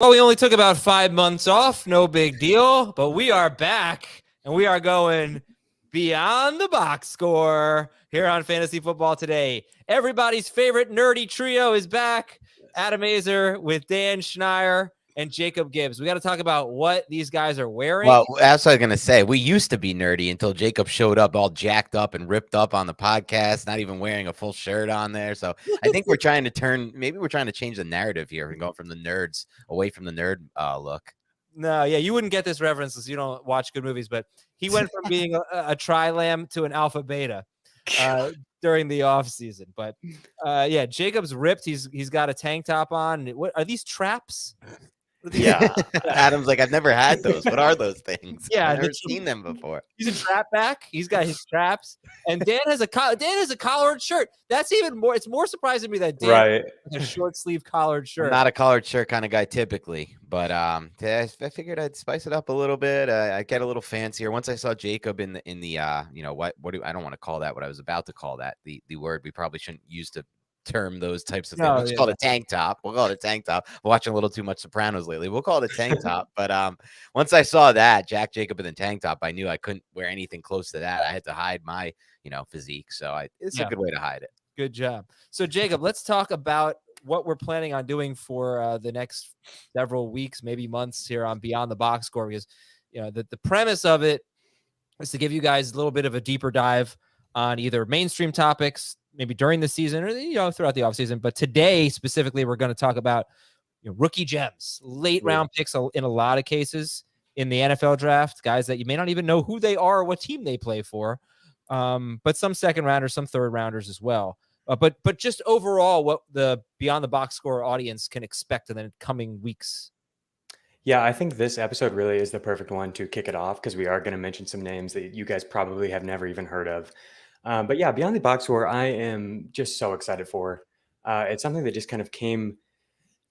Well, we only took about 5 months off. No big deal. But we are back, and we are going beyond the box score here on Fantasy Football Today. Everybody's favorite nerdy trio is back. Adam Azer with Dan Schneier and Jacob Gibbs. We got to talk about what these guys are wearing. Well, that's what I was going to say. We used to be nerdy until Jacob showed up all jacked up and ripped up on the podcast, not even wearing a full shirt on there. So I think we're trying to change the narrative here and go from the nerds away from the nerd look. No, yeah, you wouldn't get this reference because you don't watch good movies, but he went from being a tri-lam to an alpha beta during the off season. But yeah, Jacob's ripped. He's got a tank top on. What are these traps? Yeah. Adam's like, I've never had those. What are those things? Yeah, I've never seen them before. He's a trap back. He's got his traps, and Dan has a collared shirt. That's even more. It's more surprising to me that Dan has a short sleeve collared shirt. I'm not a collared shirt kind of guy typically, but I figured I'd spice it up a little bit. I get a little fancier. Once I saw Jacob in the you know what do I don't want to call that what I was about to call that the word we probably shouldn't use to term those types of things. We'll call it a tank top. We'll call it a tank top. We're watching a little too much Sopranos lately. We'll call it a tank top. But once I saw that Jack Jacob in the tank top, I knew I couldn't wear anything close to that. I had to hide my physique. So it's a good way to hide it. Good job. So Jacob, let's talk about what we're planning on doing for the next several weeks, maybe months here on Beyond the Box Score, because the premise of it is to give you guys a little bit of a deeper dive on either mainstream topics, maybe during the season or throughout the offseason. But today specifically, we're going to talk about rookie gems, late round picks in a lot of cases in the NFL draft, guys that you may not even know who they are or what team they play for, but some second rounders, some third rounders as well. But just overall, what the Beyond the Box Score audience can expect in the coming weeks. Yeah, I think this episode really is the perfect one to kick it off because we are going to mention some names that you guys probably have never even heard of. But yeah, Beyond the Box Score, I am just so excited for. It's something that just kind of came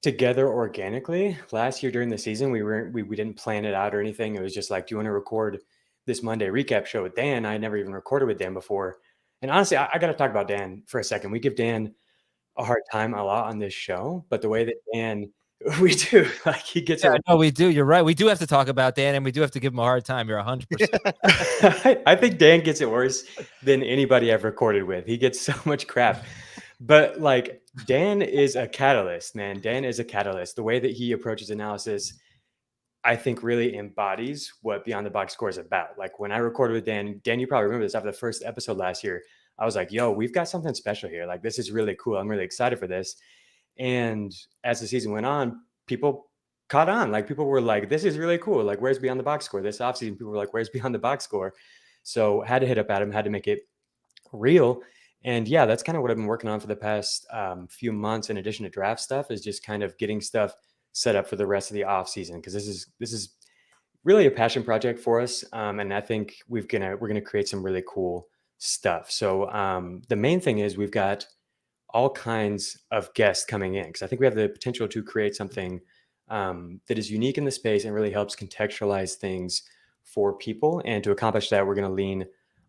together organically. Last year during the season, we didn't plan it out or anything. It was just like, do you want to record this Monday recap show with Dan? I never even recorded with Dan before. And honestly, I got to talk about Dan for a second. We give Dan a hard time a lot on this show, but the way that Dan, we do, like he gets. Yeah, no, we do. You're right. We do have to talk about Dan, and we do have to give him a hard time. You're 100%. I think Dan gets it worse than anybody I've recorded with. He gets so much crap, but like Dan is a catalyst, man. Dan is a catalyst. The way that he approaches analysis, I think really embodies what Beyond the Box Score is about. Like when I recorded with Dan, you probably remember this after the first episode last year, I was like, yo, we've got something special here. Like, this is really cool. I'm really excited for this. And as the season went on, people caught on. Like people were like, this is really cool. Like, where's Beyond the Box Score? This offseason, people were like, where's Beyond the Box Score? So had to hit up Adam, had to make it real. And yeah, that's kind of what I've been working on for the past few months. In addition to draft stuff, is just kind of getting stuff set up for the rest of the off season, because this is really a passion project for us, and I think we're gonna create some really cool stuff. So the main thing is we've got all kinds of guests coming in, because I think we have the potential to create something that is unique in the space and really helps contextualize things for people. And to accomplish that, we're going to lean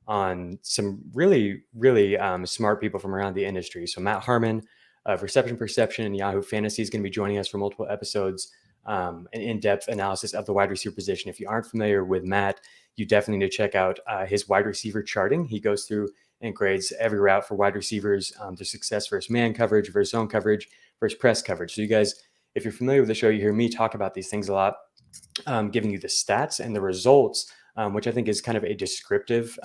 on some really, really smart people from around the industry. So Matt Harmon of Reception Perception and Yahoo Fantasy is going to be joining us for multiple episodes, an in-depth analysis of the wide receiver position. If you aren't familiar with Matt, you definitely need to check out his wide receiver charting. He goes through and grades every route for wide receivers, their success versus man coverage, versus zone coverage, versus press coverage. So you guys, if you're familiar with the show, you hear me talk about these things a lot, giving you the stats and the results, which I think is kind of a descriptive.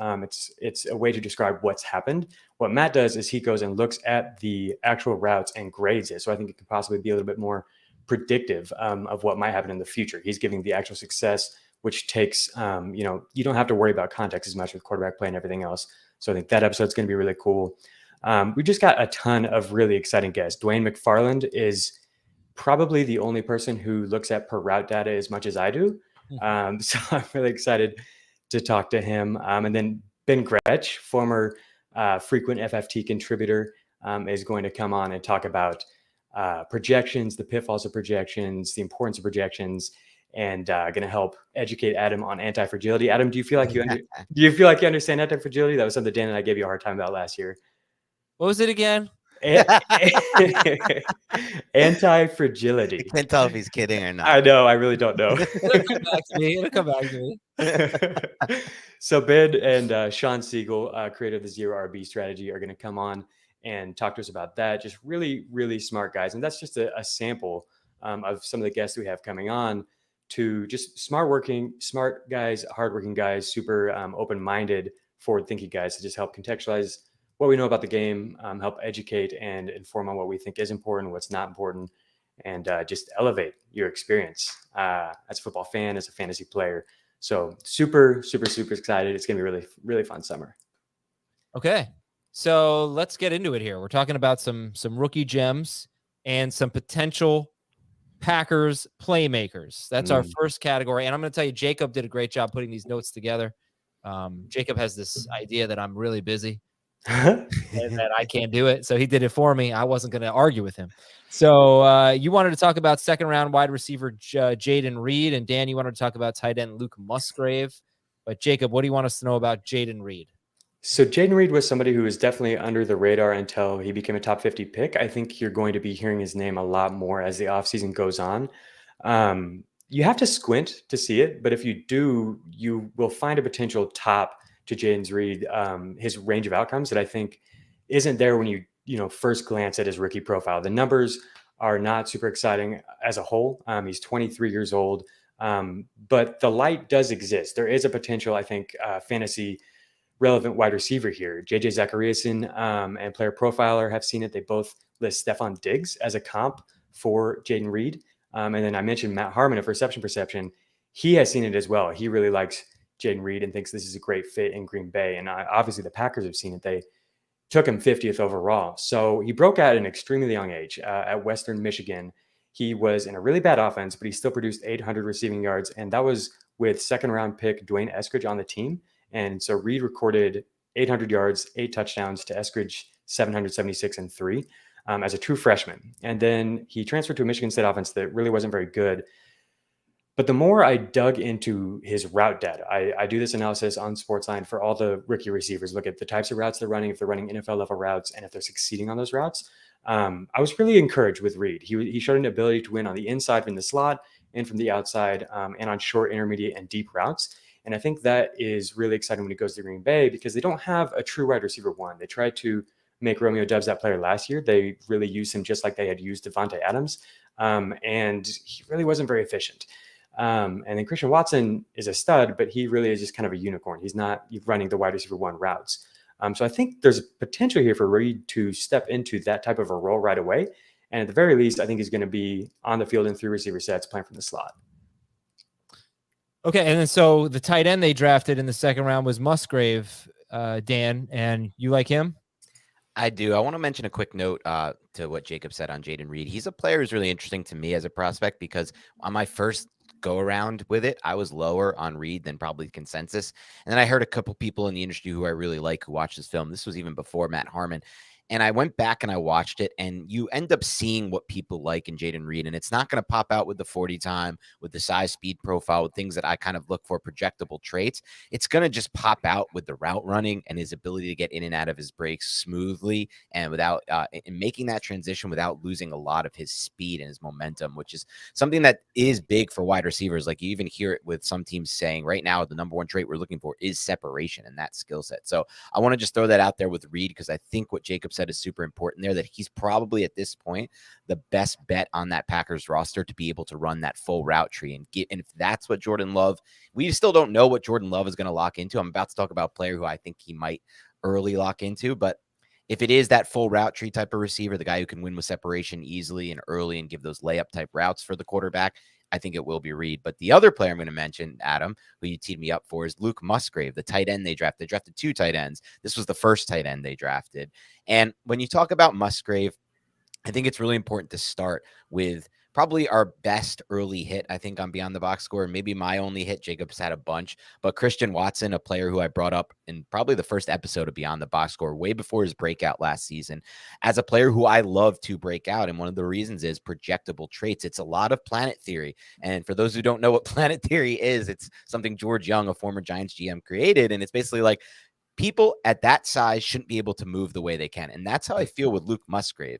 It's a way to describe what's happened. What Matt does is he goes and looks at the actual routes and grades it. So I think it could possibly be a little bit more predictive of what might happen in the future. He's giving the actual success, which takes, you don't have to worry about context as much with quarterback play and everything else. So I think that episode's going to be really cool. We just got a ton of really exciting guests. DeWayne McFarland is probably the only person who looks at per route data as much as I do. So I'm really excited to talk to him. And then Ben Gretsch, former frequent FFT contributor, is going to come on and talk about projections, the pitfalls of projections, the importance of projections, and going to help educate Adam on anti-fragility. Adam, do you feel like you understand anti-fragility? That was something Dan and I gave you a hard time about last year. What was it again? Anti-fragility. Can't tell if he's kidding or I not. know. I really don't know. It'll come back to me. It'll come back to me. So Ben and Sean Siegel, creator of the Zero RB strategy, are going to come on and talk to us about that. Just really, really smart guys. And that's just a sample of some of the guests we have coming on, to just smart guys, hardworking guys, super open-minded, forward-thinking guys to just help contextualize what we know about the game, help educate and inform on what we think is important, what's not important, and just elevate your experience as a football fan, as a fantasy player. So super, super, super excited. It's going to be really, really fun summer. Okay. So let's get into it here. We're talking about some rookie gems and some potential Packers playmakers. That's our first category. And I'm going to tell you, Jacob did a great job putting these notes together. Jacob has this idea that I'm really busy and that I can't do it. So he did it for me. I wasn't going to argue with him. So you wanted to talk about second round wide receiver Jayden Reed, and Dan, you wanted to talk about tight end Luke Musgrave. But Jacob, what do you want us to know about Jayden Reed? So Jayden Reed was somebody who was definitely under the radar until he became a top 50 pick. I think you're going to be hearing his name a lot more as the offseason goes on. You have to squint to see it, but if you do, you will find a potential top to Jayden Reed, his range of outcomes that I think isn't there when you first glance at his rookie profile. The numbers are not super exciting as a whole. He's 23 years old, but the light does exist. There is a potential, I think, fantasy relevant wide receiver here. JJ Zachariason and Player Profiler have seen it. They both list Stephon Diggs as a comp for Jayden Reed. And then I mentioned Matt Harmon of Reception Perception. He has seen it as well. He really likes Jayden Reed and thinks this is a great fit in Green Bay. And obviously the Packers have seen it. They took him 50th overall. So he broke out at an extremely young age at Western Michigan. He was in a really bad offense, but he still produced 800 receiving yards. And that was with second round pick DeWayne Eskridge on the team. And so Reed recorded 800 yards, 8 touchdowns to Eskridge 776 and 3 as a true freshman. And then he transferred to a Michigan State offense that really wasn't very good. But the more I dug into his route data, I do this analysis on Sportsline for all the rookie receivers, look at the types of routes they're running, if they're running NFL level routes, and if they're succeeding on those routes. I was really encouraged with Reed. He showed an ability to win on the inside from the slot and from the outside and on short, intermediate, and deep routes. And I think that is really exciting when he goes to Green Bay because they don't have a true wide receiver one. They tried to make Romeo Doubs that player last year. They really used him just like they had used Devontae Adams. And he really wasn't very efficient. And then Christian Watson is a stud, but he really is just kind of a unicorn. He's not running the wide receiver one routes. So I think there's potential here for Reed to step into that type of a role right away. And at the very least, I think he's going to be on the field in 3 receiver sets playing from the slot. Okay, and then so the tight end they drafted in the second round was Musgrave, Dan, and you like him? I do. I want to mention a quick note to what Jacob said on Jayden Reed. He's a player who's really interesting to me as a prospect because on my first go around with it, I was lower on Reed than probably consensus. And then I heard a couple people in the industry who I really like who watched this film. This was even before Matt Harmon. And I went back and I watched it, and you end up seeing what people like in Jayden Reed. And it's not going to pop out with the 40 time, with the size, speed profile, with things that I kind of look for, projectable traits. It's going to just pop out with the route running and his ability to get in and out of his breaks smoothly and without in making that transition without losing a lot of his speed and his momentum, which is something that is big for wide receivers. Like you even hear it with some teams saying right now, the number one trait we're looking for is separation and that skill set. So I want to just throw that out there with Reed because I think what Jacob said is super important there, that he's probably at this point the best bet on that Packers roster to be able to run that full route tree and if that's what Jordan Love, we still don't know what Jordan Love is going to lock into. I'm about to talk about a player who I think he might early lock into, but if it is that full route tree type of receiver, the guy who can win with separation easily and early and give those layup type routes for the quarterback, I think it will be Reed. But the other player I'm going to mention, Adam, who you teed me up for, is Luke Musgrave, the tight end they drafted. They drafted 2 tight ends. This was the first tight end they drafted. And when you talk about Musgrave, I think it's really important to start with probably our best early hit, I think, on Beyond the Box Score. Maybe my only hit. Jacob's had a bunch. But Christian Watson, a player who I brought up in probably the first episode of Beyond the Box Score, way before his breakout last season, as a player who I love to break out. And one of the reasons is projectable traits. It's a lot of planet theory. And for those who don't know what planet theory is, it's something George Young, a former Giants GM, created. And it's basically like, people at that size shouldn't be able to move the way they can. And that's how I feel with Luke Musgrave.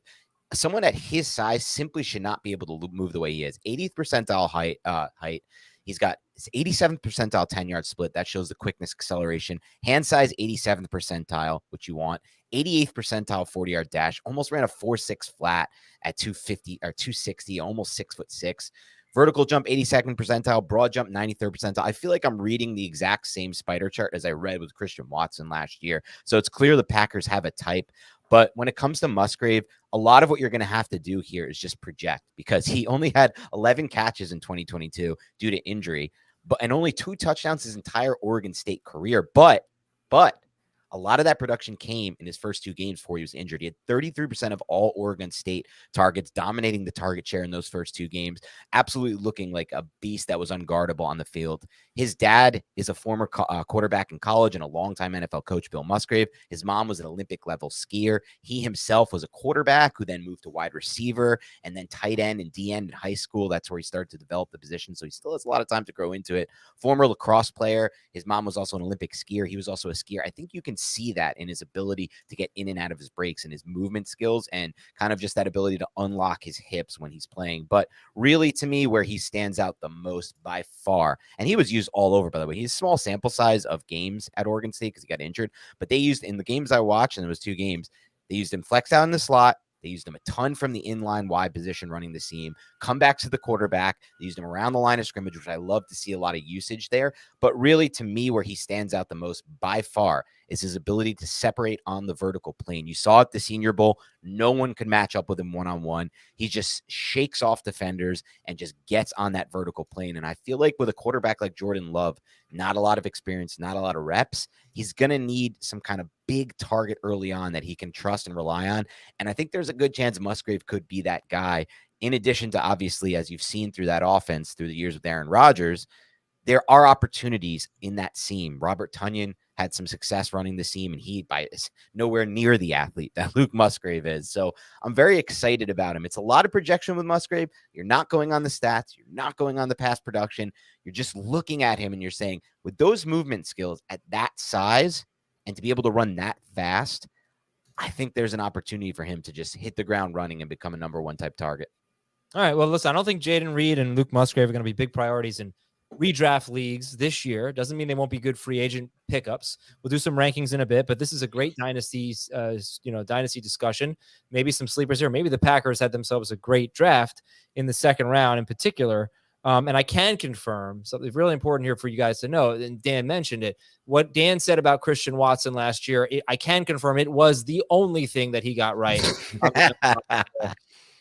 Someone at his size simply should not be able to move the way he is. 80th percentile height. He's got 87th percentile 10-yard split. That shows the quickness, acceleration. Hand size, 87th percentile, which you want. 88th percentile 40-yard dash. Almost ran a 4.6 flat at 250 or 260, almost 6'6". Vertical jump, 82nd percentile. Broad jump, 93rd percentile. I feel like I'm reading the exact same spider chart as I read with Christian Watson last year. So it's clear the Packers have a type. But when it comes to Musgrave, a lot of what you're going to have to do here is just project, because he only had 11 catches in 2022 due to injury, and only 2 touchdowns his entire Oregon State career. But a lot of that production came in his first 2 games before he was injured. He had 33% of all Oregon State targets, dominating the target share in those first 2 games, absolutely looking like a beast that was unguardable on the field. His dad is a former quarterback in college and a longtime NFL coach, Bill Musgrave. His mom was an Olympic-level skier. He himself was a quarterback who then moved to wide receiver and then tight end and D end in high school. That's where he started to develop the position, so he still has a lot of time to grow into it. Former lacrosse player. His mom was also an Olympic skier. He was also a skier. I think you can see that in his ability to get in and out of his breaks and his movement skills and kind of just that ability to unlock his hips when he's playing. But really, to me, where he stands out the most by far, and he was used all over, by the way. He's a small sample size of games at Oregon State because he got injured, but they used, in the games I watched, and there was 2 games, they used him flex out in the slot. They used him a ton from the inline wide position running the seam, come back to the quarterback. They used him around the line of scrimmage, which I love to see a lot of usage there. But really, to me, where he stands out the most by far is his ability to separate on the vertical plane. You saw at the Senior Bowl, no one could match up with him one-on-one. He just shakes off defenders and just gets on that vertical plane. And I feel like with a quarterback like Jordan Love, not a lot of experience, not a lot of reps, he's going to need some kind of big target early on that he can trust and rely on. And I think there's a good chance Musgrave could be that guy. In addition to, obviously, as you've seen through that offense through the years with Aaron Rodgers, there are opportunities in that seam. Robert Tonyan had some success running the seam, and he is nowhere near the athlete that Luke Musgrave is. So I'm very excited about him. It's a lot of projection with Musgrave. You're not going on the stats. You're not going on the pass production. You're just looking at him and you're saying, with those movement skills at that size and to be able to run that fast, I think there's an opportunity for him to just hit the ground running and become a number 1 type target. All right. Well, listen, I don't think Jayden Reed and Luke Musgrave are going to be big priorities in redraft leagues this year. Doesn't mean they won't be good free agent pickups. We'll do some rankings in a bit, but this is a great dynasty discussion. Maybe some sleepers here. Maybe the Packers had themselves a great draft in the 2nd round in particular. And I can confirm something really important here for you guys to know, and Dan mentioned it, what Dan said about Christian Watson last year. I can confirm it was the only thing that he got right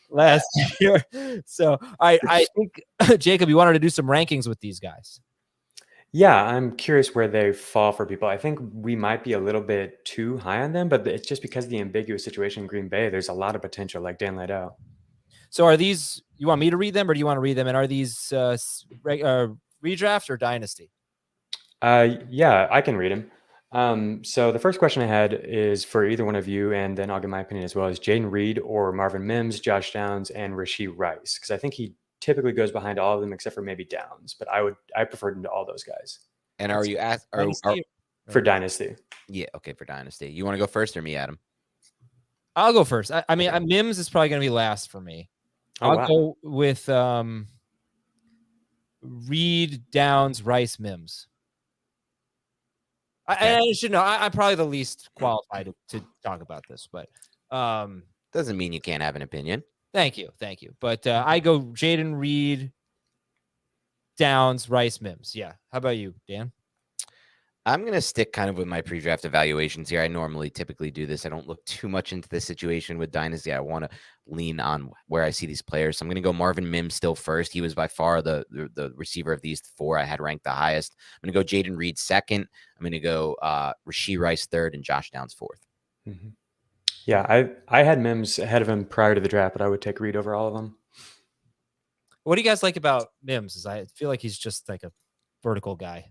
last year. So I think, Jacob, you wanted to do some rankings with these guys. Yeah, I'm curious where they fall for people. I think we might be a little bit too high on them, but it's just because of the ambiguous situation in Green Bay. There's a lot of potential, like Dan laid out. So are these, you want me to read them or do you want to read them? And are these redraft or dynasty? Yeah, I can read them. So the first question I had is for either one of you, and then I'll give my opinion as well, is Jayden Reed or Marvin Mims, Josh Downs, and Rashee Rice, because I think he typically goes behind all of them except for maybe Downs, but I preferred him to all those guys. And are you at for Dynasty? Yeah, okay, for Dynasty. You want to go first or me, Adam? I'll go first. I mean, Mims is probably going to be last for me. I'll go with Reed, Downs, Rice, Mims. I should know. I'm probably the least qualified to talk about this, but doesn't mean you can't have an opinion. Thank you. But I go Jayden Reed, Downs, Rice, Mims. Yeah. How about you, Dan? I'm going to stick kind of with my pre-draft evaluations here. I typically do this. I don't look too much into the situation with Dynasty. I want to lean on where I see these players. So I'm going to go Marvin Mims still first. He was by far the receiver of these 4 I had ranked the highest. I'm going to go Jayden Reed second. I'm going to go Rashee Rice third and Josh Downs fourth. Mm-hmm. Yeah, I had Mims ahead of him prior to the draft, but I would take Reed over all of them. What do you guys like about Mims? I feel like he's just like a vertical guy.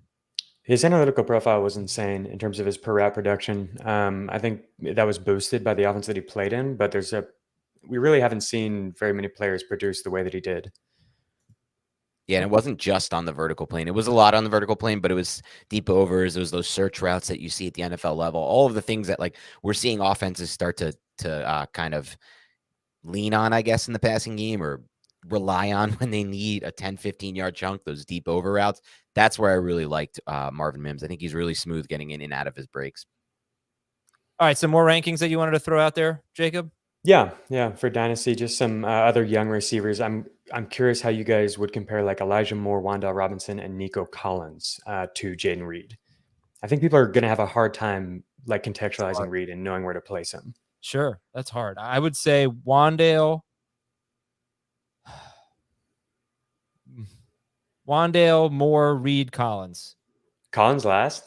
His analytical profile was insane in terms of his per route production. I think that was boosted by the offense that he played in, but we really haven't seen very many players produce the way that he did. Yeah, and it wasn't just on the vertical plane. It was a lot on the vertical plane, but it was deep overs. It was those search routes that you see at the NFL level. All of the things that like we're seeing offenses start to kind of lean on, I guess, in the passing game or rely on when they need a 10, 15-yard chunk, those deep over routes. That's where I really liked Marvin Mims. I think he's really smooth getting in and out of his breaks. All right, some more rankings that you wanted to throw out there, Jacob? Yeah. For Dynasty, just some other young receivers. I'm curious how you guys would compare like Elijah Moore, Wan'Dale Robinson, and Nico Collins to Jayden Reed. I think people are going to have a hard time like contextualizing Reed and knowing where to place him. Sure, that's hard. I would say Wan'Dale, Moore, Reed, Collins. Collins last.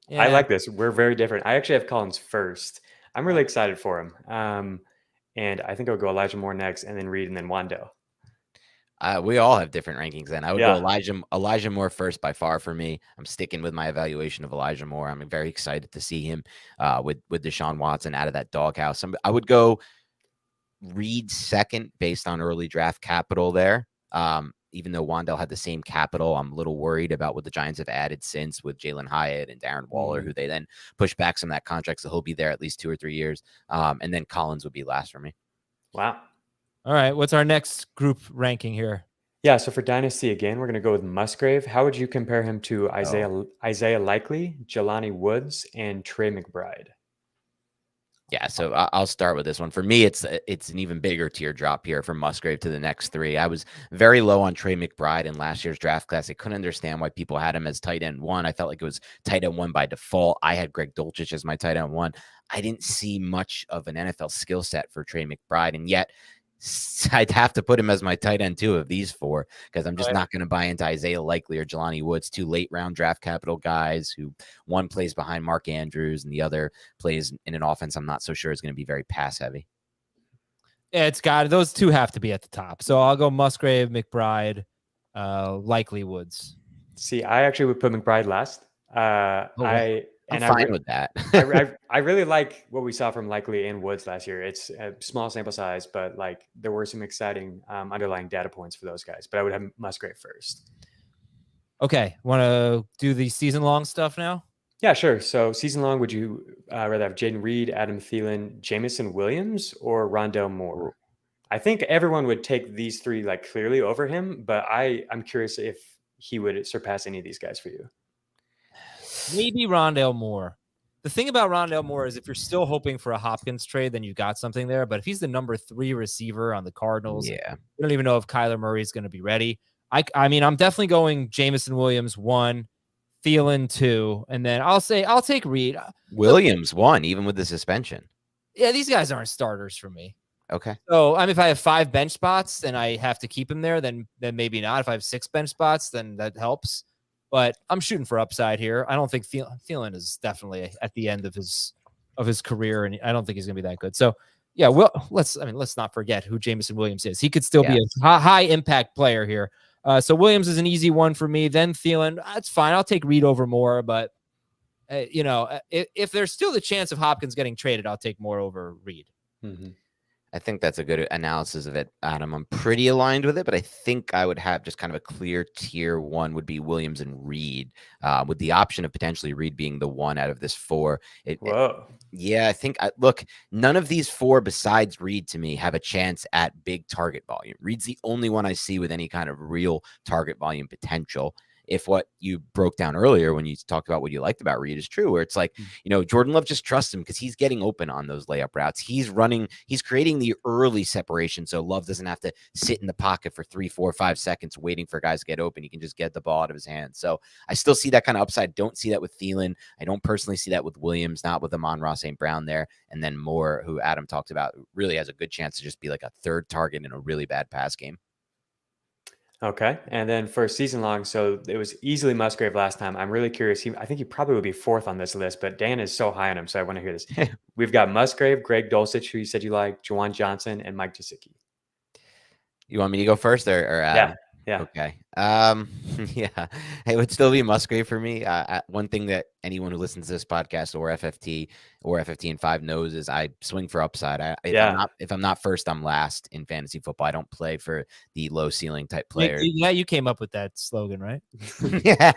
Yeah. I like this. We're very different. I actually have Collins first. I'm really excited for him. And I think I'll go Elijah Moore next, and then Reed, and then Wan'Dale. We all have different rankings then. I would Yeah. go Elijah Moore first by far for me. I'm sticking with my evaluation of Elijah Moore. I'm very excited to see him with Deshaun Watson out of that doghouse. I would go Reed second based on early draft capital there. Even though Wan'Dale had the same capital, I'm a little worried about what the Giants have added since with Jalen Hyatt and Darren Waller, who they then push back some of that contract, so he'll be there at least 2 or 3 years. And then Collins would be last for me. Wow. All right, what's our next group ranking here? Yeah, so for Dynasty again, we're going to go with Musgrave. How would you compare him to Isaiah Likely, Jelani Woods, and Trey McBride? Yeah, so I'll start with this one. For me, it's an even bigger teardrop here from Musgrave to the next 3. I was very low on Trey McBride in last year's draft class. I couldn't understand why people had him as tight end 1. I felt like it was tight end 1 by default. I had Greg Dulcich as my tight end 1. I didn't see much of an NFL skill set for Trey McBride, and yet I'd have to put him as my tight end 2 of these 4 because I'm just not going to buy into Isaiah Likely or Jelani Woods, 2 late round draft capital guys who one plays behind Mark Andrews and the other plays in an offense I'm not so sure is going to be very pass heavy. Yeah, those 2 have to be at the top. So I'll go Musgrave, McBride, Likely Woods. See, I actually would put McBride last. I'm fine with that. I really like what we saw from Likely and Woods last year. It's a small sample size, but like there were some exciting underlying data points for those guys. But I would have Musgrave first. Okay, want to do the season-long stuff now? Yeah, sure. So season-long, would you rather have Jayden Reed, Adam Thielen, Jameson Williams, or Rondale Moore? I think everyone would take these 3 like clearly over him, but I'm curious if he would surpass any of these guys for you. Maybe Rondale Moore. The thing about Rondale Moore is if you're still hoping for a Hopkins trade, then you've got something there. But if he's the number 3 receiver on the Cardinals, we don't even know if Kyler Murray is going to be ready. I mean, I'm definitely going Jameson Williams 1, Thielen 2, and then I'll take Reed. Williams 1, even with the suspension. Yeah, these guys aren't starters for me. Okay. So if I have 5 bench spots and I have to keep him there, then maybe not. If I have 6 bench spots, then that helps. But I'm shooting for upside here. I don't think Thielen is definitely at the end of his career, and I don't think he's going to be that good. So, yeah, let's not forget who Jameson Williams is. He could still be a high impact player here. So Williams is an easy one for me. Then Thielen, that's fine. I'll take Reed over Moore, but if there's still the chance of Hopkins getting traded, I'll take Moore over Reed. Mm-hmm. I think that's a good analysis of it, Adam. I'm pretty aligned with it, but I think I would have just kind of a clear tier 1 would be Williams and Reed, with the option of potentially Reed being the 1 out of this 4. I think look, none of these 4 besides Reed to me have a chance at big target volume. Reed's the only one I see with any kind of real target volume potential. If what you broke down earlier when you talked about what you liked about Reed is true, where it's like, Jordan Love just trusts him because he's getting open on those layup routes. He's creating the early separation. So Love doesn't have to sit in the pocket for 3, 4, 5 seconds waiting for guys to get open. He can just get the ball out of his hands. So I still see that kind of upside. Don't see that with Thielen. I don't personally see that with Williams, not with Amon-Ra St. Brown there. And then Moore, who Adam talked about, really has a good chance to just be like a 3rd target in a really bad pass game. Okay. And then for season long, so it was easily Musgrave last time. I'm really curious. I think he probably would be 4th on this list, but Dan is so high on him, so I want to hear this. We've got Musgrave, Greg Dulcich, who you said you like, Juwan Johnson, and Mike Gesicki. You want me to go first or Adam? Yeah. Okay. Yeah, it would still be Musgrave for me. One thing that anyone who listens to this podcast or FFT and 5 knows is I swing for upside. If I'm not first, I'm last in fantasy football. I don't play for the low ceiling type players. Yeah, you came up with that slogan, right? Yeah,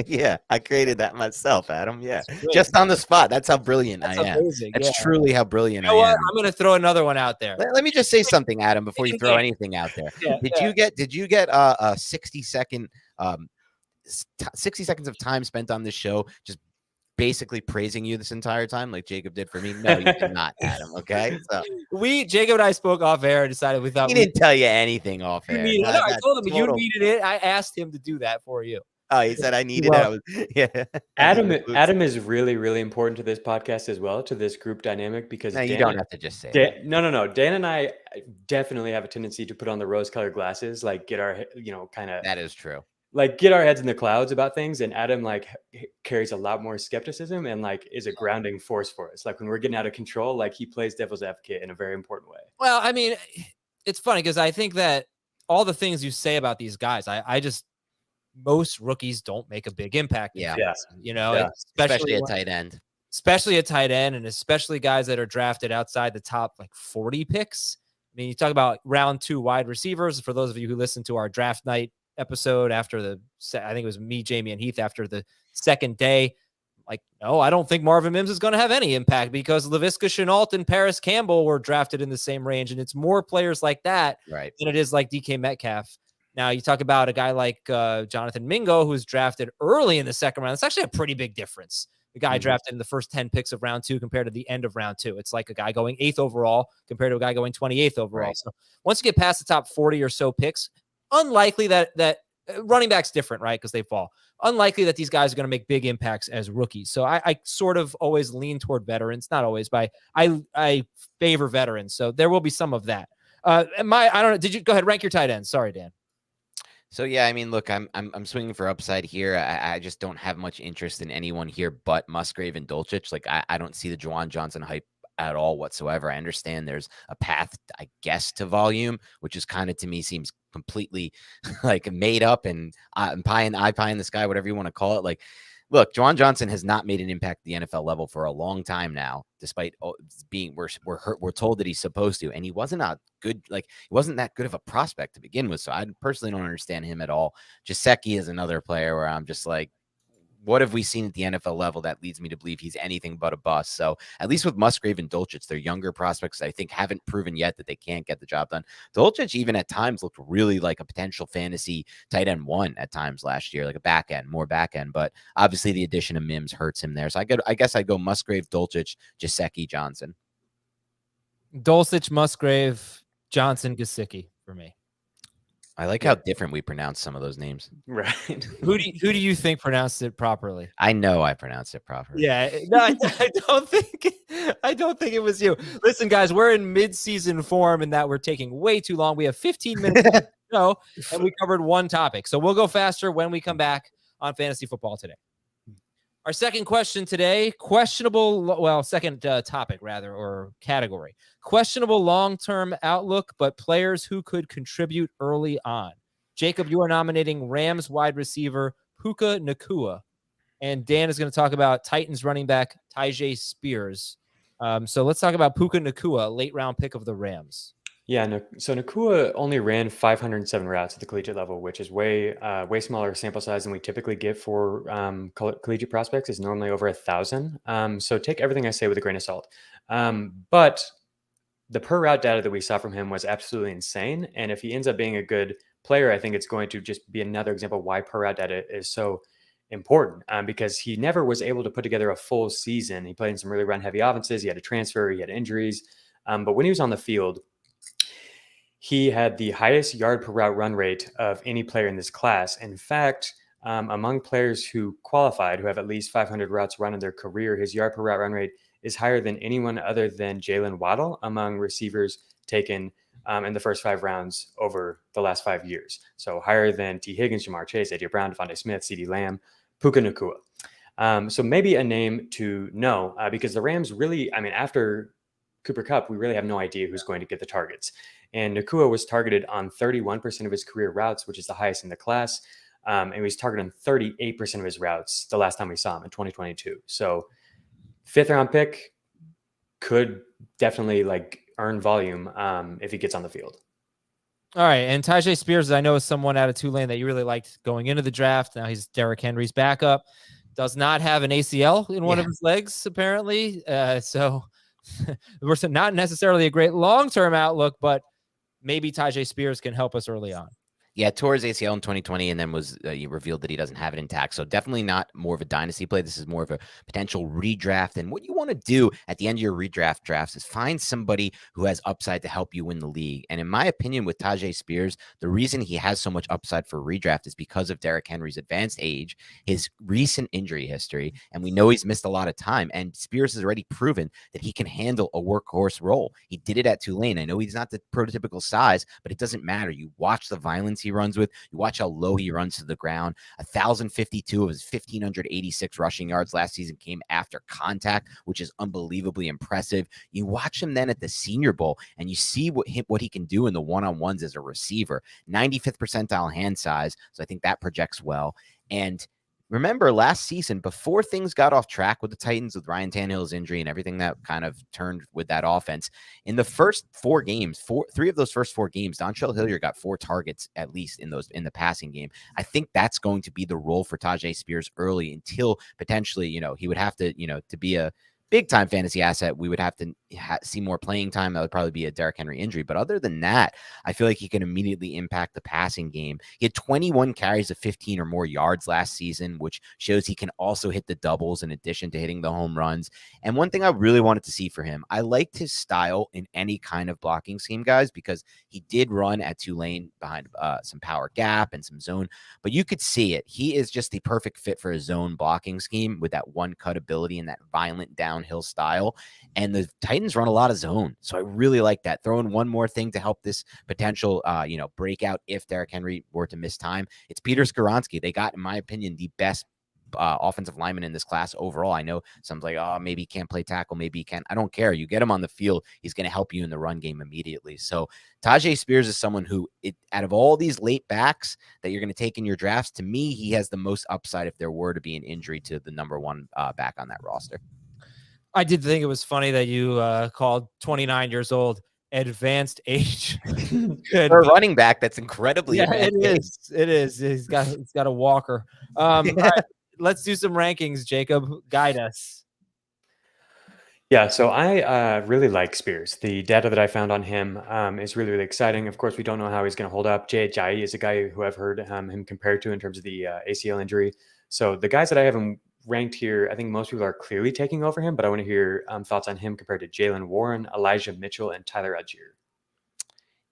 yeah, I created that myself, Adam. Yeah, just on the spot. That's how brilliant I am. Amazing. That's truly how brilliant You know I am. I'm going to throw another one out there. Let me just say something, Adam, before you throw anything out there. Did you get a 60-second 60 seconds of time spent on this show just basically praising you this entire time like Jacob did for me? No, you did not, Adam. Okay, so Jacob and I spoke off air and decided we thought he didn't tell you anything off air. I told him you needed it. I asked him to do that for you. Oh, he said I needed it. Yeah. Adam is really, really important to this podcast as well, to this group dynamic, because you don't have to just say that. No. Dan and I definitely have a tendency to put on the rose-colored glasses, like get our, kind of. That is true. Like get our heads in the clouds about things, and Adam like carries a lot more skepticism and like is a grounding force for us. Like when we're getting out of control, like he plays devil's advocate in a very important way. Well, I mean, it's funny because I think that all the things you say about these guys, most rookies don't make a big impact. Especially at tight end. Especially at tight end, and especially guys that are drafted outside the top like 40 picks. I mean, you talk about round 2 wide receivers. For those of you who listened to our draft night episode after I think it was me, Jamie, and Heath after the second day, like, no, I don't think Marvin Mims is going to have any impact because Laviska Shenault and Paris Campbell were drafted in the same range, and it's more players like that than it is like DK Metcalf. Now, you talk about a guy like Jonathan Mingo, who was drafted early in the second round. It's actually a pretty big difference. The guy drafted in the first 10 picks of round 2 compared to the end of round 2. It's like a guy going 8th overall compared to a guy going 28th overall. So once you get past the top 40 or so picks, unlikely that running back's different, right? Because they fall. Unlikely that these guys are going to make big impacts as rookies. So I sort of always lean toward veterans, not always, but I favor veterans. So there will be some of that. I don't know. Did you go ahead, rank your tight ends? Sorry, Dan. So yeah, I mean, look, I'm swinging for upside here. I just don't have much interest in anyone here but Musgrave and Dulcich. Like I don't see the Juwan Johnson hype at all whatsoever. I understand there's a path, I guess, to volume, which is kind of, to me, seems completely like made up and pie in the sky, whatever you want to call it. Like, look, Juwan Johnson has not made an impact at the NFL level for a long time now, despite being we're told that he's supposed to, and he wasn't he wasn't that good of a prospect to begin with. So I personally don't understand him at all. Gesicki is another player where I'm just like, what have we seen at the NFL level that leads me to believe he's anything but a bust? So at least with Musgrave and Dulcich, they're younger prospects I think haven't proven yet that they can't get the job done. Dulcich even at times looked really like a potential fantasy tight end 1 at times last year, like a more back end. But obviously the addition of Mims hurts him there. So I guess I'd go Musgrave, Dulcich, Gesicki, Johnson. Dulcich, Musgrave, Johnson, Gesicki for me. I like how different we pronounce some of those names. Right. Who do you think pronounced it properly? I know I pronounced it properly. Yeah. No, I don't think it was you. Listen, guys, we're in mid-season form in that we're taking way too long. We have 15 minutes to go, and we covered one topic. So we'll go faster when we come back on Fantasy Football Today. Our second question today, second topic rather, or category. Questionable long-term outlook, but players who could contribute early on. Jacob, you are nominating Rams wide receiver Puka Nacua. And Dan is going to talk about Titans running back Tyjae Spears. So let's talk about Puka Nacua, late round pick of the Rams. Yeah, so Nacua only ran 507 routes at the collegiate level, which is way smaller sample size than we typically get for collegiate prospects. Is normally over 1,000. So take everything I say with a grain of salt. But the per route data that we saw from him was absolutely insane. And if he ends up being a good player, I think it's going to just be another example of why per route data is so important, because he never was able to put together a full season. He played in some really run-heavy offenses. He had a transfer. He had injuries. But when he was on the field, he had the highest yard per route run rate of any player in this class. In fact, among players who qualified, who have at least 500 routes run in their career, his yard per route run rate is higher than anyone other than Jaylen Waddle among receivers taken in the first 5 rounds over the last 5 years. So higher than T. Higgins, Jamar Chase, A.J. Brown, Devontae Smith, CeeDee Lamb, Puka Nacua. So maybe a name to know, because the Rams really, after Cooper Kupp, we really have no idea who's going to get the targets. And Nacua was targeted on 31% of his career routes, which is the highest in the class. And he was targeted on 38% of his routes the last time we saw him in 2022. So 5th round pick could definitely like earn volume if he gets on the field. All right. And Tyjae Spears, I know, is someone out of Tulane that you really liked going into the draft. Now he's Derrick Henry's backup. Does not have an ACL in one of his legs, apparently. So we're not necessarily a great long-term outlook, but maybe Tyjae Spears can help us early on. Yeah, tore his ACL in 2020 and then was revealed that he doesn't have it intact. So definitely not more of a dynasty play. This is more of a potential redraft. And what you want to do at the end of your redraft drafts is find somebody who has upside to help you win the league. And in my opinion, with Tyjae Spears, the reason he has so much upside for redraft is because of Derrick Henry's advanced age, his recent injury history, and we know he's missed a lot of time. And Spears has already proven that he can handle a workhorse role. He did it at Tulane. I know he's not the prototypical size, but it doesn't matter. You watch the violence he runs with. You watch how low he runs to the ground. 1,052 of his 1,586 rushing yards last season came after contact, which is unbelievably impressive. You watch him then at the Senior Bowl, and you see what he can do in the one-on-ones as a receiver. 95th percentile hand size, so I think that projects well. And remember last season, before things got off track with the Titans, with Ryan Tannehill's injury and everything that kind of turned with that offense, in the first 4 games, 3 of those first 4 games, Dontrell Hilliard got 4 targets at least in the passing game. I think that's going to be the role for Tyjae Spears early until potentially, he would have to, to be a big time fantasy asset, we would have to see more playing time. That would probably be a Derrick Henry injury. But other than that, I feel like he can immediately impact the passing game. He had 21 carries of 15 or more yards last season, which shows he can also hit the doubles in addition to hitting the home runs. And one thing I really wanted to see for him, I liked his style in any kind of blocking scheme, guys, because he did run at Tulane behind some power gap and some zone, but you could see it. He is just the perfect fit for a zone blocking scheme with that one cut ability and that violent downhill style. And the Titans run a lot of zone. So I really like that. Throw in one more thing to help this potential, breakout if Derrick Henry were to miss time. It's Peter Skoronski. They got, in my opinion, the best offensive lineman in this class overall. I know some's like, oh, maybe he can't play tackle, maybe he can. I don't care. You get him on the field, he's going to help you in the run game immediately. So Tyjae Spears is someone who, out of all these late backs that you're going to take in your drafts, to me, he has the most upside if there were to be an injury to the number one back on that roster. I did think it was funny that you called 29 years old advanced age. For a running back, that's incredibly advanced. It is. He's got a walker. All right, let's do some rankings. Jacob, guide us. Yeah, so I really like Spears. The data that I found on him is really, really exciting. Of course, we don't know how he's going to hold up. Jayden is a guy who I've heard him compared to in terms of the ACL injury. So the guys that I have him ranked here, I think most people are clearly taking over him, but I want to hear thoughts on him compared to Jaylen Warren, Elijah Mitchell, and Tyler Algier.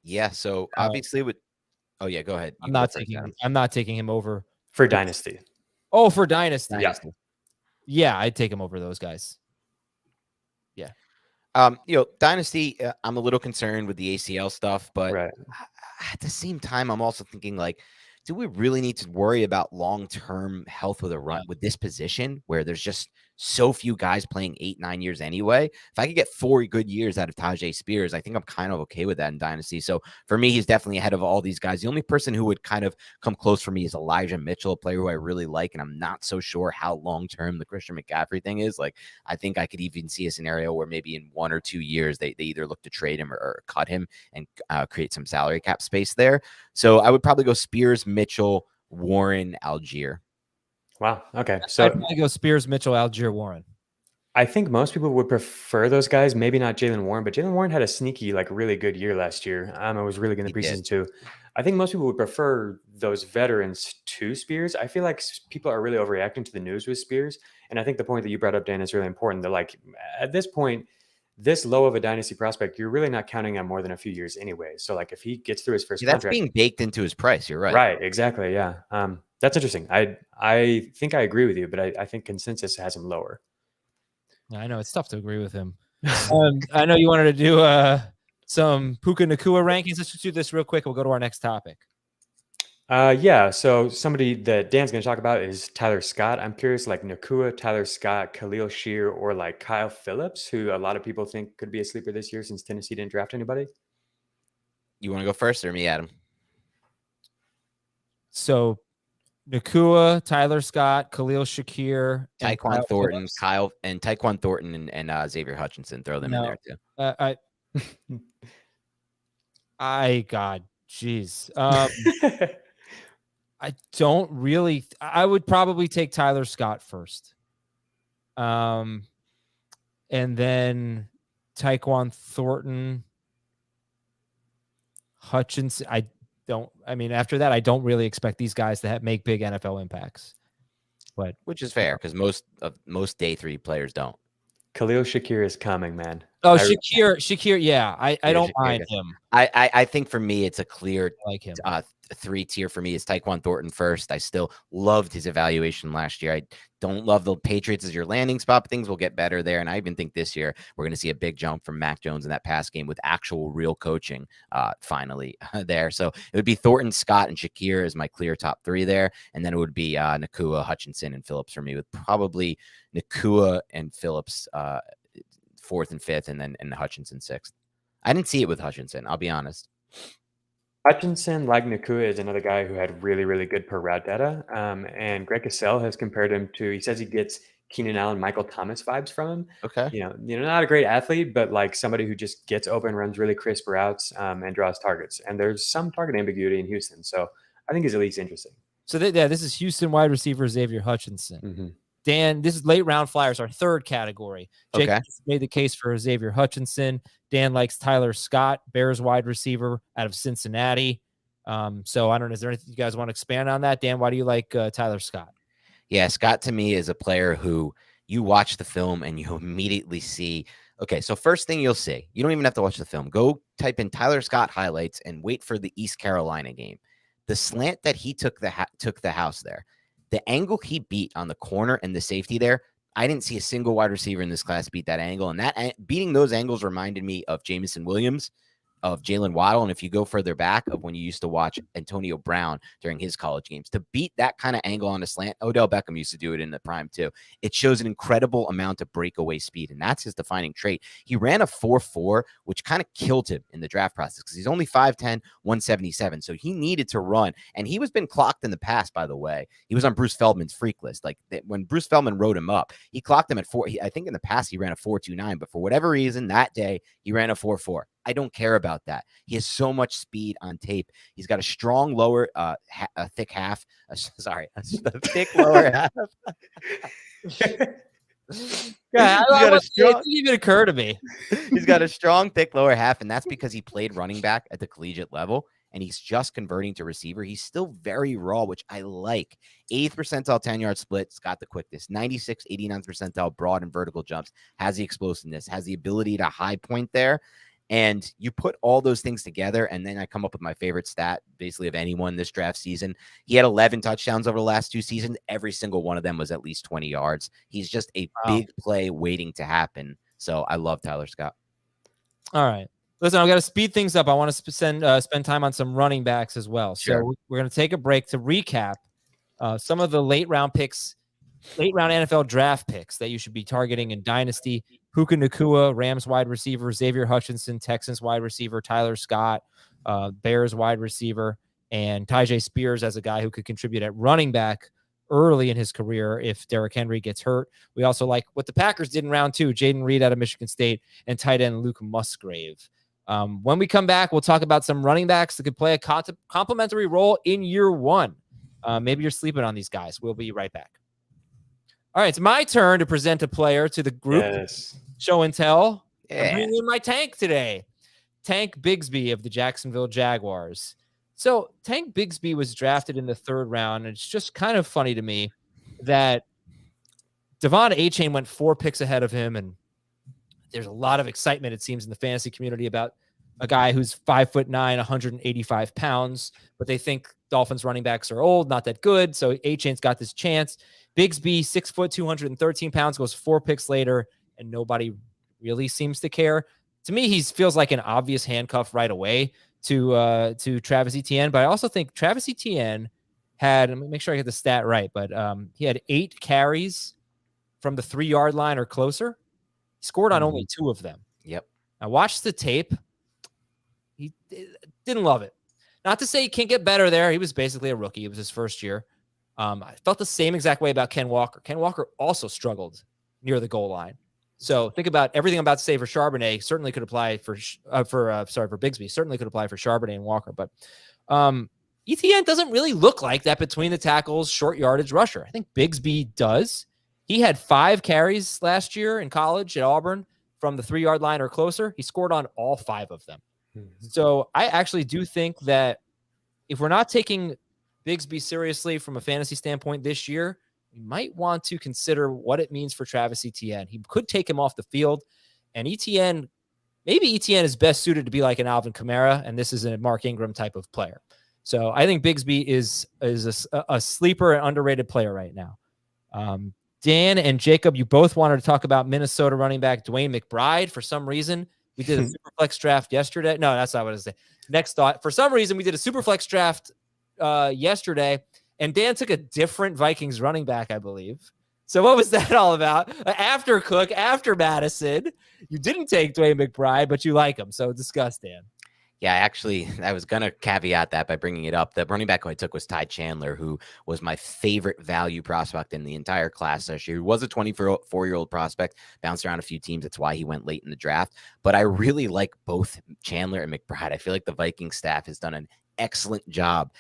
Yeah, so obviously with go ahead. I'm not taking him over for Dynasty. Oh, for Dynasty. Yeah, I'd take him over those guys. Yeah. Dynasty, I'm a little concerned with the ACL stuff, but right. At the same time, I'm also thinking, like, do we really need to worry about long-term health with a run with this position where there's just so few guys playing 8-9 years anyway? If I could get 4 good years out of Tyjae Spears, I think I'm kind of okay with that in Dynasty. So for me, he's definitely ahead of all these guys. The only person who would kind of come close for me is Elijah Mitchell, a player who I really like, and I'm not so sure how long-term the Christian McCaffrey thing is. Like, I think I could even see a scenario where maybe in 1 or 2 years, they either look to trade him or cut him and create some salary cap space there. So I would probably go Spears, Mitchell, Warren, Algier. Wow. Okay. So I'd probably go Spears, Mitchell, Algier, Warren. I think most people would prefer those guys. Maybe not Jaylen Warren, but Jaylen Warren had a sneaky, really good year last year. I was really good in the preseason too. I think most people would prefer those veterans to Spears. I feel like people are really overreacting to the news with Spears. And I think the point that you brought up, Dan, is really important. That at this point, this low of a dynasty prospect, you're really not counting on more than a few years anyway. So if he gets through his first contract, that's being baked into his price. You're right. Right. Exactly. Yeah. That's interesting. I think I agree with you, but I think consensus has him lower. I know it's tough to agree with him. I know you wanted to do some Puka Nacua rankings. Let's just do this real quick. We'll go to our next topic. Yeah. So somebody that Dan's going to talk about is Tyler Scott. I'm curious, Nacua, Tyler Scott, Khalil Shear, or Kyle Phillips, who a lot of people think could be a sleeper this year since Tennessee didn't draft anybody. You want to go first or me, Adam? So Nacua, Tyler Scott, Khalil Shakir, and Tyquan Kyle Thornton, Phillips. Tyquan Thornton and Xavier Hutchinson. Throw them in No, there too. God, jeez. I don't really. I would probably take Tyler Scott first. And then Tyquan Thornton, Hutchinson. After that, I don't really expect these guys to make big NFL impacts. But Which is fair because most day 3 players don't. Khalil Shakir is coming, man. Oh, Shakir. Yeah, I don't Shakir. mind him. I think for me, it's a clear I like him. 3 tier for me is Tyquan Thornton first. I still loved his evaluation last year. I don't love the Patriots as your landing spot, but things will get better there. And I even think this year we're going to see a big jump from Mac Jones in that pass game with actual real coaching finally there. So it would be Thornton, Scott, and Shakir as my clear top 3 there. And then it would be Nacua, Hutchinson, and Phillips for me, with probably Nacua and Phillips 4th and 5th, and Hutchinson 6th. I didn't see it with Hutchinson, I'll be honest. Hutchinson, like Nacua, is another guy who had really, really good per route data. And Greg Cosell has compared him to, he says he gets Keenan Allen, Michael Thomas vibes from him. Okay. You know, not a great athlete, but like somebody who just gets open, runs really crisp routes, and draws targets. And there's some target ambiguity in Houston. So I think he's at least interesting. So this is Houston wide receiver Xavier Hutchinson. Mm-hmm. Dan, this is late round flyers, our 3rd category. Jake made the case for Xavier Hutchinson. Dan likes Tyler Scott, Bears wide receiver out of Cincinnati. So I don't know. Is there anything you guys want to expand on that? Dan, why do you like Tyler Scott? Yeah, Scott to me is a player who you watch the film and you immediately see. Okay, so first thing you'll see, you don't even have to watch the film. Go type in Tyler Scott highlights and wait for the East Carolina game. The slant that he took the house there. The angle he beat on the corner and the safety there, I didn't see a single wide receiver in this class beat that angle. And that beating those angles reminded me of Jameson Williams, of Jalen Waddle. And if you go further back of when you used to watch Antonio Brown during his college games, to beat that kind of angle on a slant, Odell Beckham used to do it in the prime too. It shows an incredible amount of breakaway speed. And that's his defining trait. He ran a 4.4, which kind of killed him in the draft process because he's only 5'10", 177. So he needed to run. And he was been clocked in the past, by the way. He was on Bruce Feldman's freak list. Like when Bruce Feldman wrote him up, he clocked him at 4. I think in the past he ran a 4.29, but for whatever reason that day he ran a 4.4. I don't care about that. He has so much speed on tape. He's got a strong lower, a thick half. A thick lower half. Yeah, it didn't even occur to me. He's got a strong, thick lower half, and that's because he played running back at the collegiate level, and he's just converting to receiver. He's still very raw, which I like. 8th percentile 10-yard split. It's got the quickness. 96, 89th percentile broad and vertical jumps. Has the explosiveness. Has the ability to high point there. And you put all those things together, and then I come up with my favorite stat, basically, of anyone this draft season. He had 11 touchdowns over the last 2 seasons. Every single one of them was at least 20 yards. He's just a big play waiting to happen. So I love Tyler Scott. All right. Listen, I've got to speed things up. I want to spend time on some running backs as well. Sure. So we're going to take a break to recap some of the late round NFL draft picks that you should be targeting in Dynasty. Puka Nacua, Rams wide receiver, Xavier Hutchinson, Texans wide receiver, Tyler Scott, Bears wide receiver, and Tyjae Spears as a guy who could contribute at running back early in his career if Derrick Henry gets hurt. We also like what the Packers did in round 2, Jayden Reed out of Michigan State and tight end Luke Musgrave. When we come back, we'll talk about some running backs that could play a complementary role in year 1. Maybe you're sleeping on these guys. We'll be right back. All right, it's my turn to present a player to the group. Yes. Show and tell. Yeah. I'm bringing in my Tank today. Tank Bigsby of the Jacksonville Jaguars. So Tank Bigsby was drafted in the 3rd round, and it's just kind of funny to me that Devon A-Chain went 4 picks ahead of him, and there's a lot of excitement, it seems, in the fantasy community about a guy who's 5'9", 185 pounds, but they think Dolphins running backs are old, not that good, so A-Chain's got this chance. Bigsby, 6 foot, 213 pounds, goes 4 picks later, and nobody really seems to care. To me, he feels like an obvious handcuff right away to Travis Etienne, but I also think Travis Etienne had, let me make sure I get the stat right, but he had 8 carries from the 3-yard line or closer. He scored on only 2 of them. Yep. Now watch the tape. Didn't love it. Not to say he can't get better there. He was basically a rookie. It was his first year. I felt the same exact way about Ken Walker. Ken Walker also struggled near the goal line. So think about everything I'm about to say for Charbonnet. Certainly could apply for Bigsby. Certainly could apply for Charbonnet and Walker. But ETN doesn't really look like that between the tackles, short yardage rusher. I think Bigsby does. He had 5 carries last year in college at Auburn from the 3-yard line or closer. He scored on all 5 of them. So I actually do think that if we're not taking Bigsby seriously from a fantasy standpoint this year, we might want to consider what it means for Travis Etienne. He could take him off the field, and maybe Etienne is best suited to be like an Alvin Kamara, and this is a Mark Ingram type of player. So I think Bigsby is a sleeper and underrated player right now. Dan and Jacob, you both wanted to talk about Minnesota running back DeWayne McBride. For some reason, we did a Superflex draft yesterday. No, that's not what I was saying. Next thought. For some reason, we did a Superflex draft yesterday, and Dan took a different Vikings running back, I believe. So what was that all about? After Cook, after Madison, you didn't take DeWayne McBride, but you like him. So discuss, Dan. Yeah, actually, I was going to caveat that by bringing it up. The running back who I took was Ty Chandler, who was my favorite value prospect in the entire class last year. He was a 24-year-old prospect, bounced around a few teams. That's why he went late in the draft. But I really like both Chandler and McBride. I feel like the Viking staff has done an excellent job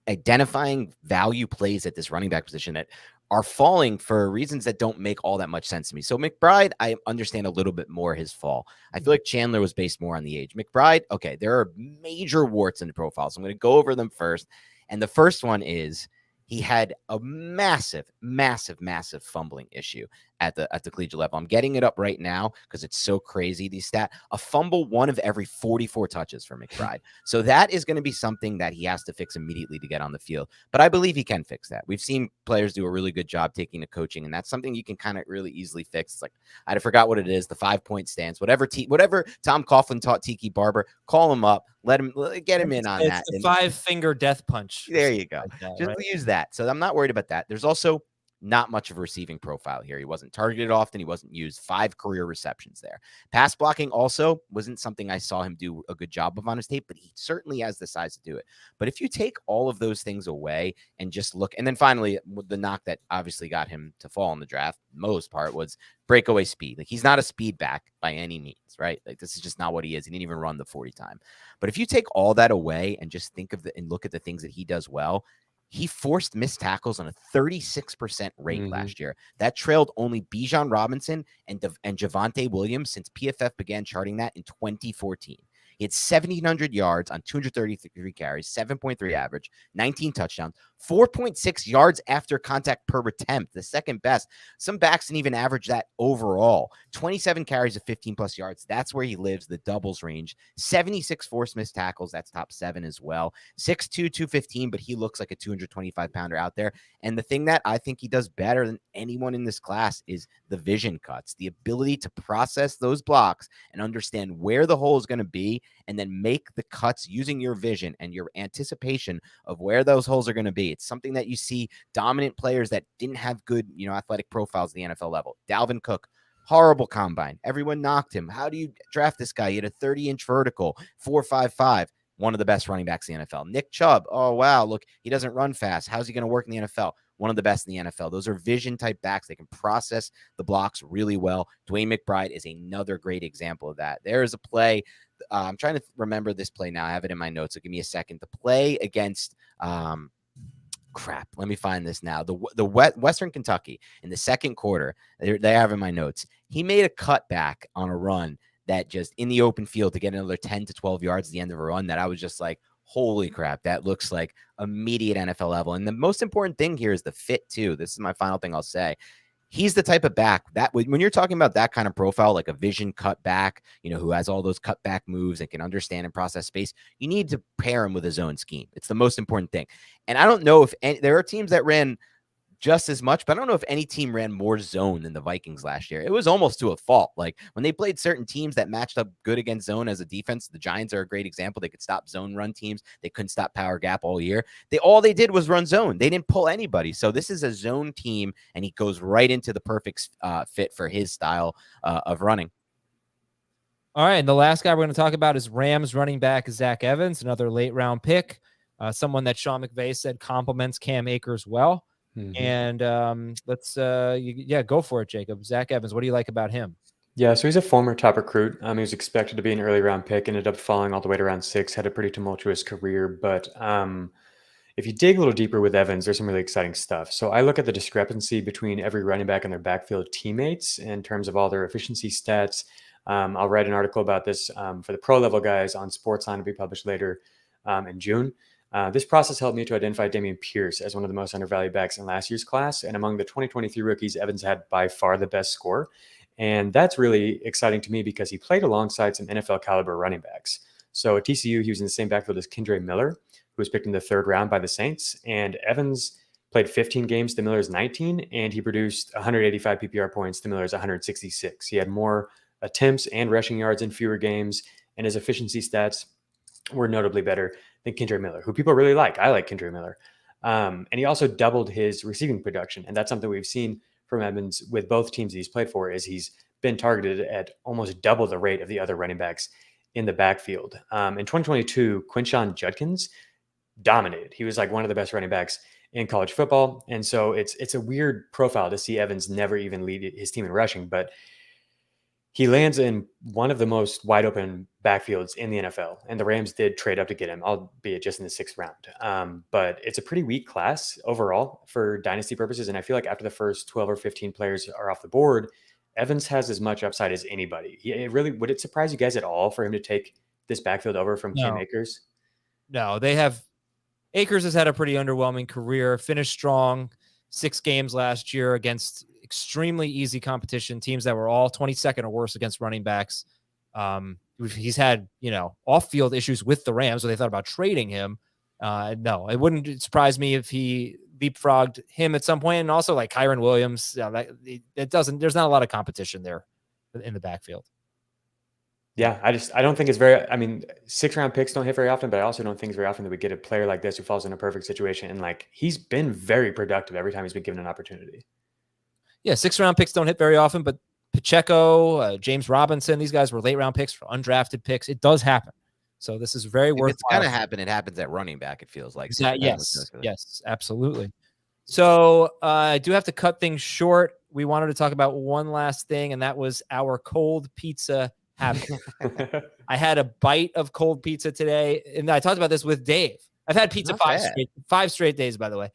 identifying value plays at this running back position that are falling for reasons that don't make all that much sense to me. So McBride, I understand a little bit more his fall. I feel like Chandler was based more on the age. McBride, okay, there are major warts in the profile. So I'm going to go over them first. And the first one is he had a massive fumbling issue at the collegiate level. I'm getting it up right now because it's so crazy. These stats, a fumble 1 of every 44 touches for McBride. So that is going to be something that he has to fix immediately to get on the field. But I believe he can fix that. We've seen players do a really good job taking the coaching, and that's something you can kind of really easily fix. It's like, I forgot what it is, the 5-point stance, whatever Tom Coughlin taught Tiki Barber, call him up, get him in on that. It's the 5-finger death punch. There you go. Like that, just right? use that. So I'm not worried about that. There's also not much of a receiving profile here. He wasn't targeted often. He wasn't used. 5 career receptions there. Pass blocking also wasn't something I saw him do a good job of on his tape, but he certainly has the size to do it. But if you take all of those things away and just look, and then finally, the knock that obviously got him to fall in the draft, most part, was breakaway speed. Like, he's not a speed back by any means, right? Like, this is just not what he is. He didn't even run the 40 time. But if you take all that away and just think of and look at the things that he does well, he forced missed tackles on a 36% rate last year. That trailed only Bijan Robinson and Javonte Williams since PFF began charting that in 2014. He had 1,700 yards on 233 carries, 7.3 average, 19 touchdowns, 4.6 yards after contact per attempt, the second best. Some backs didn't even average that overall. 27 carries of 15-plus yards. That's where he lives, the doubles range. 76 forced missed tackles. That's top 7 as well. 6'2", 215, but he looks like a 225-pounder out there. And the thing that I think he does better than anyone in this class is the vision cuts, the ability to process those blocks and understand where the hole is going to be, and then make the cuts using your vision and your anticipation of where those holes are going to be. It's something that you see dominant players that didn't have good, athletic profiles at the NFL level. Dalvin Cook, horrible combine. Everyone knocked him. How do you draft this guy? He had a 30-inch vertical, 4.55. One of the best running backs in the NFL. Nick Chubb, oh, wow, look, he doesn't run fast. How's he going to work in the NFL? One of the best in the NFL. Those are vision-type backs. They can process the blocks really well. DeWayne McBride is another great example of that. There is a play. I'm trying to remember this play now. I have it in my notes, so give me a second. The play against let me find this now. The Western Kentucky in the second quarter, they have in my notes. He made a cutback on a run that just in the open field to get another 10 to 12 yards at the end of a run that I was just like, holy crap, that looks like immediate NFL level. And the most important thing here is the fit too. This is my final thing I'll say. He's the type of back that when you're talking about that kind of profile, like a vision cut back, who has all those cutback moves and can understand and process space, you need to pair him with his own scheme. It's the most important thing. And I don't know if there are teams that ran just as much, but I don't know if any team ran more zone than the Vikings last year. It was almost to a fault. Like when they played certain teams that matched up good against zone as a defense, the Giants are a great example. They could stop zone run teams. They couldn't stop power gap all year. All they did was run zone. They didn't pull anybody. So this is a zone team, and he goes right into the perfect fit for his style of running. All right, and the last guy we're going to talk about is Rams running back Zach Evans, another late-round pick, someone that Sean McVay said complements Cam Akers well. And let's go for it, Jacob. Zach Evans, what do you like about him? Yeah, so he's a former top recruit. He was expected to be an early round pick, ended up falling all the way to round 6, had a pretty tumultuous career. But if you dig a little deeper with Evans, there's some really exciting stuff. So I look at the discrepancy between every running back and their backfield teammates in terms of all their efficiency stats. I'll write an article about this for the pro level guys on Sportsline to be published later in June. This process helped me to identify Dameon Pierce as one of the most undervalued backs in last year's class. And among the 2023 rookies, Evans had by far the best score. And that's really exciting to me because he played alongside some NFL caliber running backs. So at TCU, he was in the same backfield as Kendre Miller, who was picked in the 3rd round by the Saints. And Evans played 15 games to Miller's 19, and he produced 185 PPR points to Miller's 166. He had more attempts and rushing yards in fewer games, and his efficiency stats were notably better than Kendre Miller, who people really like. I like Kendre Miller. And he also doubled his receiving production. And that's something we've seen from Evans with both teams he's played for, is he's been targeted at almost double the rate of the other running backs in the backfield. In 2022, Quinshon Judkins dominated. He was like one of the best running backs in college football. And so it's a weird profile to see Evans never even lead his team in rushing, but he lands in one of the most wide open backfields in the NFL, and the Rams did trade up to get him, albeit just in the 6th round. But it's a pretty weak class overall for dynasty purposes. And I feel like after the first 12 or 15 players are off the board, Evans has as much upside as anybody. Would it surprise you guys at all for him to take this backfield over from Cam Akers? No, Akers has had a pretty underwhelming career, finished strong, 6 games last year against extremely easy competition, teams that were all 22nd or worse against running backs. He's had, off-field issues with the Rams, so they thought about trading him. No, it wouldn't surprise me if he leapfrogged him at some point. And also like Kyron Williams, there's not a lot of competition there in the backfield. Yeah, I don't think it's very, 6th round picks don't hit very often, but I also don't think it's very often that we get a player like this who falls in a perfect situation. And like, he's been very productive every time he's been given an opportunity. Yeah, 6th round picks don't hit very often, but Pacheco, James Robinson, these guys were late round picks for undrafted picks. It does happen. So this is very worthwhile. It's going to happen. It happens at running back, it feels like. Yes, absolutely. So I do have to cut things short. We wanted to talk about one last thing, and that was our cold pizza habit. I had a bite of cold pizza today, and I talked about this with Dave. I've had pizza 5 straight days, by the way.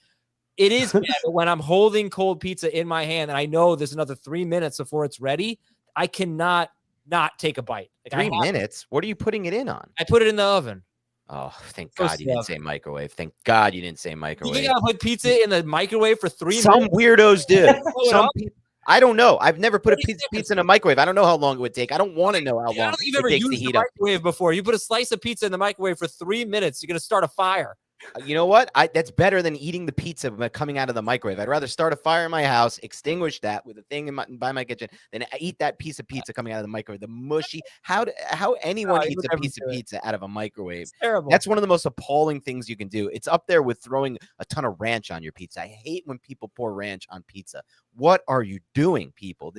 It is bad, but when I'm holding cold pizza in my hand and I know there's another 3 minutes before it's ready, I cannot not take a bite. 3 minutes? What are you putting it in on? I put it in the oven. Oh, thank God you didn't say microwave. Thank God you didn't say microwave. You think I'll put pizza in the microwave for 3 minutes? Some weirdos do. I don't know. I've never put a pizza in a microwave. I don't know how long it would take. I don't want to know how long I don't think you've ever used the microwave before. You put a slice of pizza in the microwave for 3 minutes, you're going to start a fire. You know what? That's better than eating the pizza coming out of the microwave. I'd rather start a fire in my house, extinguish that with a thing by my kitchen, than eat that piece of pizza coming out of the microwave. The mushy. How anyone eats a piece of pizza out of a microwave? It's terrible. That's one of the most appalling things you can do. It's up there with throwing a ton of ranch on your pizza. I hate when people pour ranch on pizza. What are you doing, people?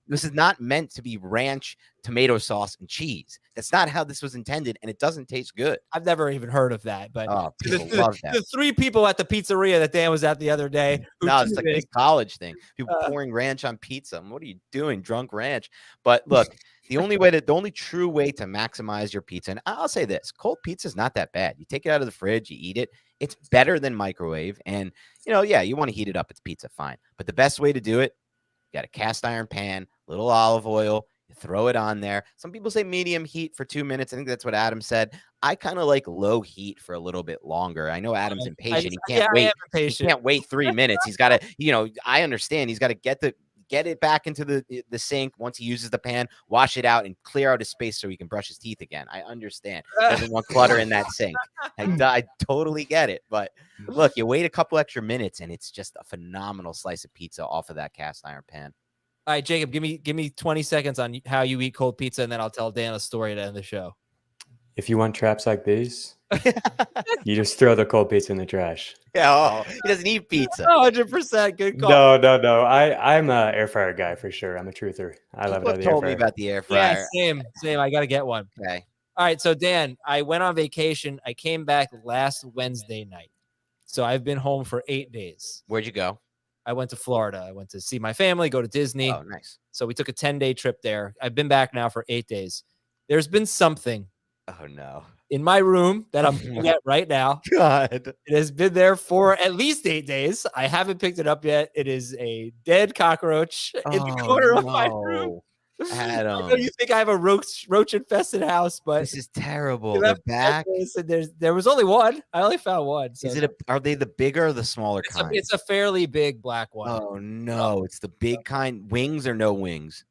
This is not meant to be ranch, tomato sauce, and cheese. That's not how this was intended, and it doesn't taste good. I've never even heard of that, but people love that. The 3 people at the pizzeria that Dan was at the other day. No, it's like this college thing. People pouring ranch on pizza. What are you doing? Drunk ranch. But look, the only true way to maximize your pizza, and I'll say this, cold pizza is not that bad. You take it out of the fridge, you eat it. It's better than microwave. And, you want to heat it up. It's pizza, fine. But the best way to do it, you got a cast iron pan, little olive oil, you throw it on there. Some people say medium heat for 2 minutes. I think that's what Adam said. I kind of like low heat for a little bit longer. I know Adam's impatient. He can't wait. He can't wait 3 minutes. He's got to, I understand. He's got to get it back into the sink once he uses the pan, wash it out, and clear out his space so he can brush his teeth again. I understand. Doesn't want clutter in that sink. I totally get it. But look, you wait a couple extra minutes, and it's just a phenomenal slice of pizza off of that cast iron pan. All right, Jacob, give me 20 seconds on how you eat cold pizza, and then I'll tell Dan a story to end the show. If you want traps like these, you just throw the cold pizza in the trash. Yeah, oh, he doesn't eat pizza. 100% good call. No. I'm a air fryer guy for sure. I'm a truther. I love it out of the air Told me fryer. about the air Yeah, fryer. same. I got to get one. Okay. All right, so Dan, I went on vacation. I came back last Wednesday night. So I've been home for 8 days. Where'd you go? I went to Florida. I went to see my family, go to Disney. Oh, nice. So we took a 10-day trip there. I've been back now for 8 days. There's been something Oh, no. in my room that I'm looking at right now. God. It has been there for at least 8 days. I haven't picked it up yet. It is a dead cockroach in the corner of my room. I know Adam. you think I have a roach infested house, but This is terrible. They're back. There was only one. I only found one. So Are they the bigger or the smaller kind? it's a fairly big black one. Oh no, it's the big kind. Wings or no wings?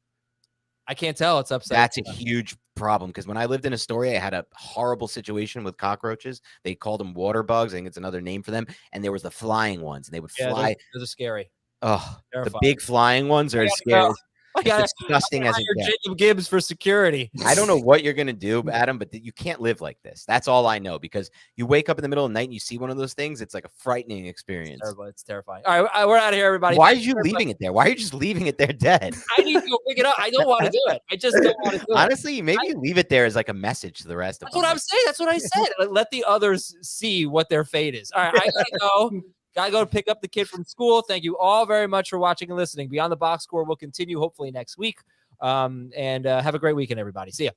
I can't tell. It's upside That's down. a huge problem because when I lived in Astoria, I had a horrible situation with cockroaches. They called them water bugs. I think it's another name for them. And there was the flying ones, and they would fly. Those are scary. Oh, Terrifying. the big flying ones are scary. It's disgusting as it gets. Jacob Gibbs for security. I don't know what you're gonna do, Adam, but you can't live like this. That's all I know because you wake up in the middle of the night and you see one of those things. It's like a frightening experience. It's terrifying. All right, we're out of here, everybody. Why are you leaving it there? Why are you just leaving it there dead? I need to go pick it up. I don't want to do it. I just don't want to do it. Honestly, maybe you leave it there as like a message to the rest of That's them. what I'm saying. That's what I said. Let the others see what their fate is. All right, I gotta go. Gotta go pick up the kid from school. Thank you all very much for watching and listening. Beyond the Box Score will continue hopefully next week. And have a great weekend, everybody. See ya.